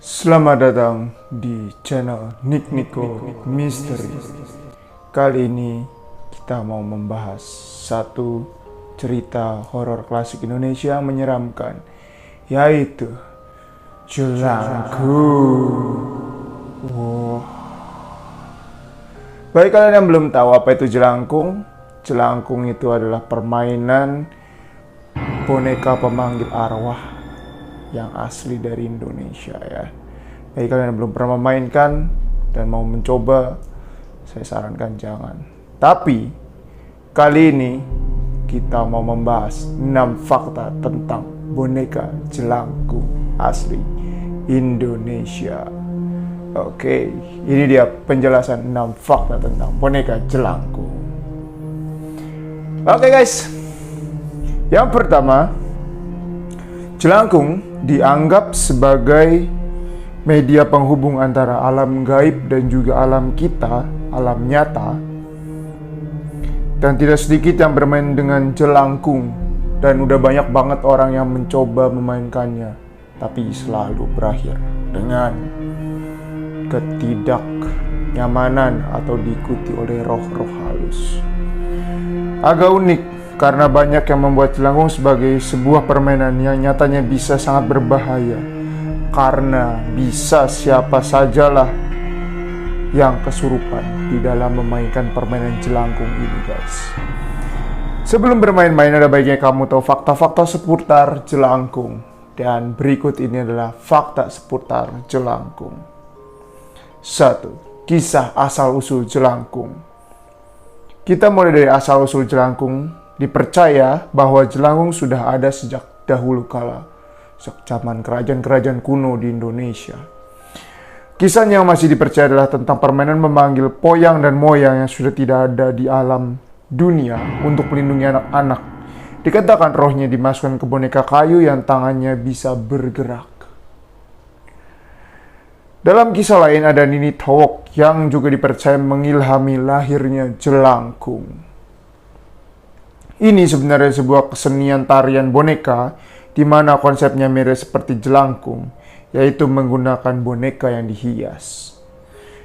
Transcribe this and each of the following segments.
Selamat datang di channel Nick Nico Mystery. Kali ini kita mau membahas satu cerita horor klasik Indonesia yang menyeramkan, yaitu Jelangkung. Wow. Bagi kalian yang belum tahu apa itu Jelangkung, Jelangkung itu adalah permainan boneka pemanggil arwah yang asli dari Indonesia ya. Bagi kalian yang belum pernah memainkan dan mau mencoba, saya sarankan jangan. Tapi kali ini kita mau membahas 6 fakta tentang boneka Jelangkung asli Indonesia. Oke, ini dia penjelasan 6 fakta tentang boneka Jelangkung. Oke guys, yang pertama, Jelangkung dianggap sebagai media penghubung antara alam gaib dan juga alam kita, alam nyata. Dan tidak sedikit yang bermain dengan Jelangkung, dan udah banyak banget orang yang mencoba memainkannya, tapi selalu berakhir dengan ketidaknyamanan atau diikuti oleh roh-roh halus. Agak unik karena banyak yang membuat Jelangkung sebagai sebuah permainan yang nyatanya bisa sangat berbahaya, karena bisa siapa sajalah yang kesurupan di dalam memainkan permainan Jelangkung ini guys. Sebelum bermain-main, ada baiknya kamu tahu fakta-fakta seputar Jelangkung. Dan berikut ini adalah fakta seputar Jelangkung. 1. Kisah asal-usul Jelangkung. Kita mulai dari asal-usul Jelangkung. Dipercaya bahwa Jelangkung sudah ada sejak dahulu kala, sejak zaman kerajaan-kerajaan kuno di Indonesia. Kisahnya yang masih dipercaya adalah tentang permainan memanggil poyang dan moyang yang sudah tidak ada di alam dunia untuk melindungi anak-anak. Dikatakan rohnya dimasukkan ke boneka kayu yang tangannya bisa bergerak. Dalam kisah lain ada Nini Tawok yang juga dipercaya mengilhami lahirnya Jelangkung. Ini sebenarnya sebuah kesenian tarian boneka di mana konsepnya mirip seperti Jelangkung, yaitu menggunakan boneka yang dihias.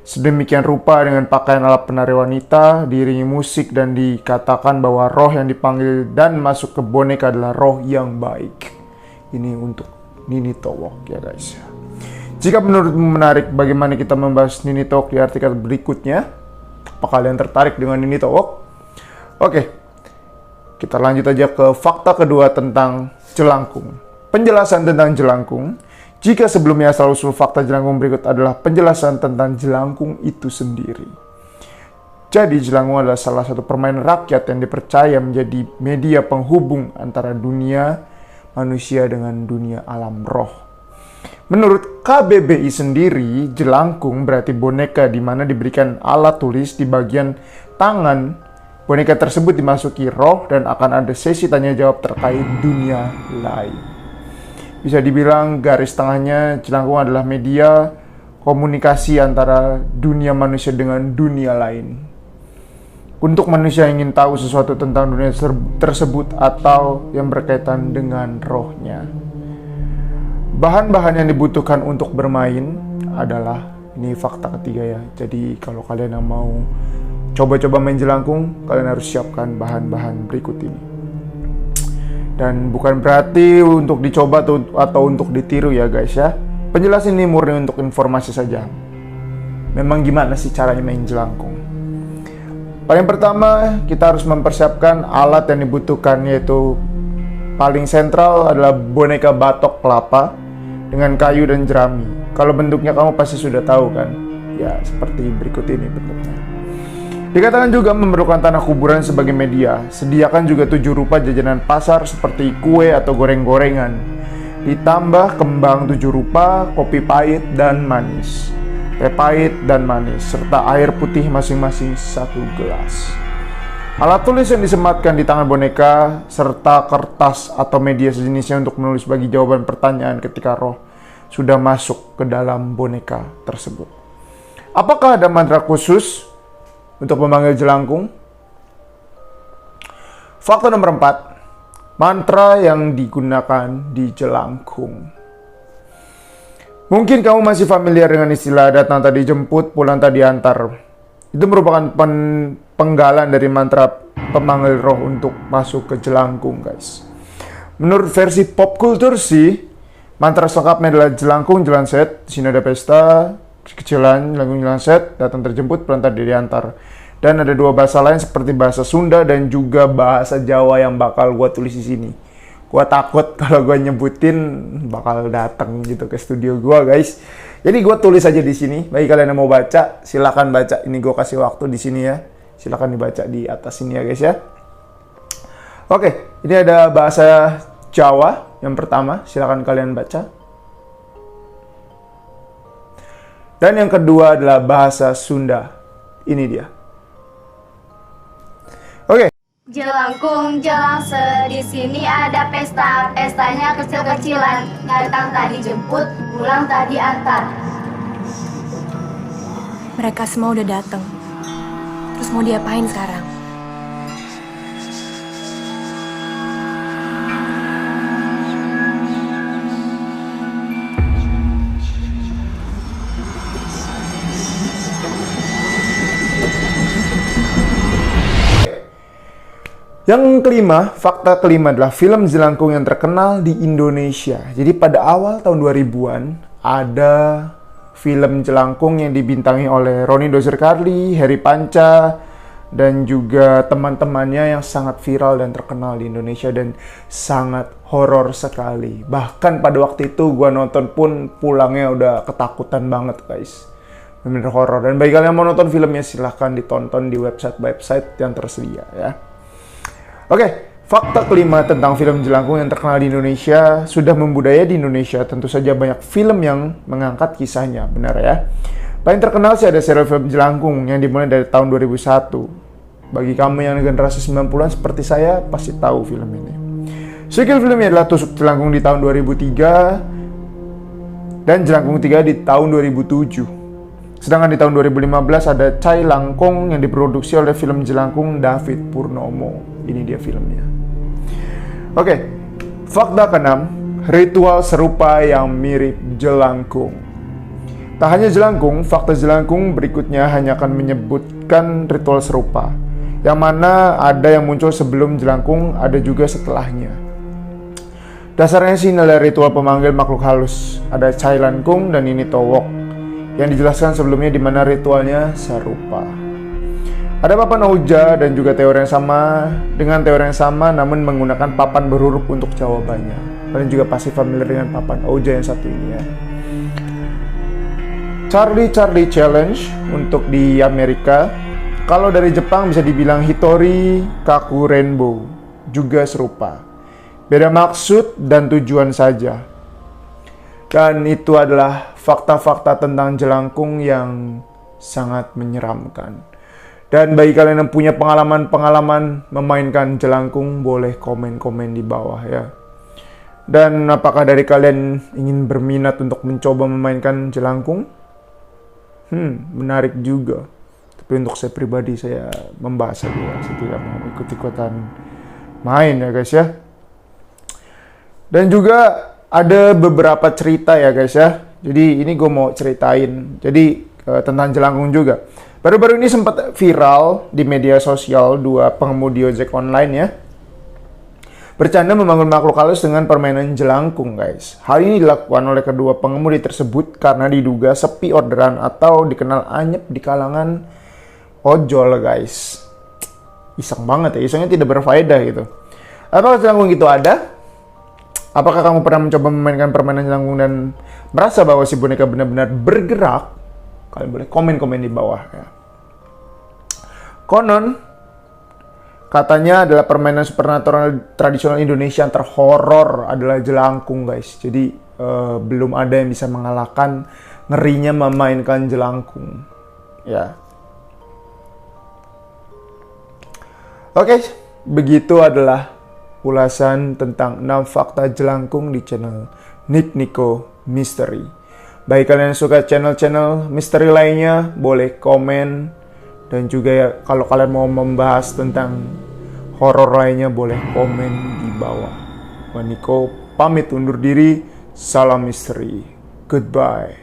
Sedemikian rupa dengan pakaian ala penari wanita, diiringi musik, dan dikatakan bahwa roh yang dipanggil dan masuk ke boneka adalah roh yang baik. Ini untuk Nini Tawok ya guys. Jika menurutmu menarik bagaimana kita membahas Nini Tawok di artikel berikutnya, apa kalian tertarik dengan Nini Tawok? Oke. Kita lanjut aja ke fakta kedua tentang Jelangkung. Penjelasan tentang Jelangkung. Jika sebelumnya asal-usul fakta Jelangkung berikut adalah penjelasan tentang Jelangkung itu sendiri. Jadi Jelangkung adalah salah satu permainan rakyat yang dipercaya menjadi media penghubung antara dunia manusia dengan dunia alam roh. Menurut KBBI sendiri, Jelangkung berarti boneka di mana diberikan alat tulis di bagian tangan. Boneka tersebut dimasuki roh dan akan ada sesi tanya jawab terkait dunia lain. Bisa dibilang garis tengahnya Jelangkung adalah media komunikasi antara dunia manusia dengan dunia lain. Untuk manusia yang ingin tahu sesuatu tentang dunia tersebut atau yang berkaitan dengan rohnya. Bahan-bahan yang dibutuhkan untuk bermain adalah, ini fakta ketiga ya. Jadi kalau kalian yang mau coba-coba main Jelangkung, kalian harus siapkan bahan-bahan berikut ini. Dan bukan berarti untuk dicoba atau untuk ditiru ya guys ya. Penjelasan ini murni untuk informasi saja. Memang gimana sih caranya main Jelangkung? Paling pertama, kita harus mempersiapkan alat yang dibutuhkan, yaitu paling sentral adalah boneka batok kelapa dengan kayu dan jerami. Kalau bentuknya kamu pasti sudah tahu kan? Ya, seperti berikut ini bentuknya. Dikatakan juga memerlukan tanah kuburan sebagai media. Sediakan juga 7 rupa jajanan pasar seperti kue atau goreng-gorengan. Ditambah kembang 7 rupa, kopi pahit dan manis, teh pahit dan manis, serta air putih masing-masing 1 gelas. Alat tulis yang disematkan di tangan boneka, serta kertas atau media sejenisnya untuk menulis bagi jawaban pertanyaan ketika roh sudah masuk ke dalam boneka tersebut. Apakah ada mantra khusus untuk memanggil Jelangkung? Fakta nomor 4. Mantra yang digunakan di Jelangkung. Mungkin kamu masih familiar dengan istilah datang tadi jemput, pulang tadi antar. Itu merupakan penggalan dari mantra pemanggil roh untuk masuk ke jelangkung, guys. Menurut versi pop culture sih, mantra selengkapnya adalah jelangkung, jelanset. Di sini ada pesta, kecilan, jelangkung, jelanset, datang terjemput, pulang tadi diantar. Dan ada dua bahasa lain seperti bahasa Sunda dan juga bahasa Jawa yang bakal gue tulis di sini. Gue takut kalau gue nyebutin bakal datang gitu ke studio gue, guys. Jadi gue tulis aja di sini. Bagi kalian yang mau baca, silakan baca. Ini gue kasih waktu di sini ya. Silakan dibaca di atas sini ya, guys ya. Oke, ini ada bahasa Jawa yang pertama. Silakan kalian baca. Dan yang kedua adalah bahasa Sunda. Ini dia. Oke. Jelangkung jelangse, di sini ada pesta, pestanya kecil-kecilan. Datang tadi jemput, pulang tadi antar. Mereka semua udah datang. Terus mau diapain sekarang? Yang kelima, fakta kelima adalah film jelangkung yang terkenal di Indonesia. Jadi pada awal tahun 2000-an ada film jelangkung yang dibintangi oleh Roni Dozer Carli, Heri Panca, dan juga teman-temannya yang sangat viral dan terkenal di Indonesia dan sangat horor sekali. Bahkan pada waktu itu gua nonton pun pulangnya udah ketakutan banget, guys. Bener horor. Dan bagi kalian yang mau nonton filmnya silahkan ditonton di website-website yang tersedia ya. Oke, fakta kelima tentang film jelangkung yang terkenal di Indonesia, sudah membudaya di Indonesia. Tentu saja banyak film yang mengangkat kisahnya, benar ya. Paling terkenal sih ada serial film jelangkung yang dimulai dari tahun 2001. Bagi kamu yang generasi 90-an seperti saya, pasti tahu film ini. Sequel filmnya adalah Tusuk Jelangkung di tahun 2003 dan Jelangkung 3 di tahun 2007. Sedangkan di tahun 2015 ada Cai Langkong yang diproduksi oleh film jelangkung David Purnomo. Ini dia filmnya. Oke, fakta keenam, ritual serupa yang mirip jelangkung. Tak hanya jelangkung, fakta jelangkung berikutnya hanya akan menyebutkan ritual serupa. Yang mana ada yang muncul sebelum jelangkung, ada juga setelahnya. Dasarnya sih adalah ritual pemanggil makhluk halus. Ada Cai Langkung dan ini Towok. Yang dijelaskan sebelumnya di mana ritualnya serupa. Ada papan Ouija dan juga teori yang sama dengan teori yang sama namun menggunakan papan berhuruf untuk jawabannya. Kalian juga pasti familiar dengan papan Ouija yang satu ini ya. Charlie Challenge untuk di Amerika. Kalau dari Jepang bisa dibilang Hitori Kaku Rainbow, juga serupa. Beda maksud dan tujuan saja. Dan itu adalah fakta-fakta tentang jelangkung yang sangat menyeramkan. Dan bagi kalian yang punya pengalaman-pengalaman memainkan jelangkung, boleh komen-komen di bawah ya. Dan apakah dari kalian ingin berminat untuk mencoba memainkan jelangkung? Menarik juga. Tapi untuk saya pribadi, saya membahas saja. Saya tidak mau ikut-ikutan main ya guys ya. Dan juga ada beberapa cerita ya guys ya. Jadi ini gue mau ceritain. Jadi tentang jelangkung juga. Baru-baru ini sempat viral di media sosial dua pengemudi ojek online ya. Bercanda membangun makhluk halus dengan permainan jelangkung guys. Hal ini dilakukan oleh kedua pengemudi tersebut karena diduga sepi orderan atau dikenal anyep di kalangan ojol guys. Iseng banget ya, isengnya tidak berfaedah gitu. Apakah jelangkung itu ada? Apakah kamu pernah mencoba memainkan permainan jelangkung dan merasa bahwa si boneka benar-benar bergerak? Kalian boleh komen-komen di bawah ya. Konon, katanya adalah permainan supernatural tradisional Indonesia yang terhoror adalah jelangkung guys. Jadi belum ada yang bisa mengalahkan ngerinya memainkan jelangkung. Ya. Oke, begitu adalah ulasan tentang 6 fakta jelangkung di channel Nick Nico Mystery. Bagi kalian yang suka channel-channel misteri lainnya, boleh komen. Dan juga ya, kalau kalian mau membahas tentang horor lainnya, boleh komen di bawah. Gua Nico pamit undur diri. Salam misteri. Goodbye.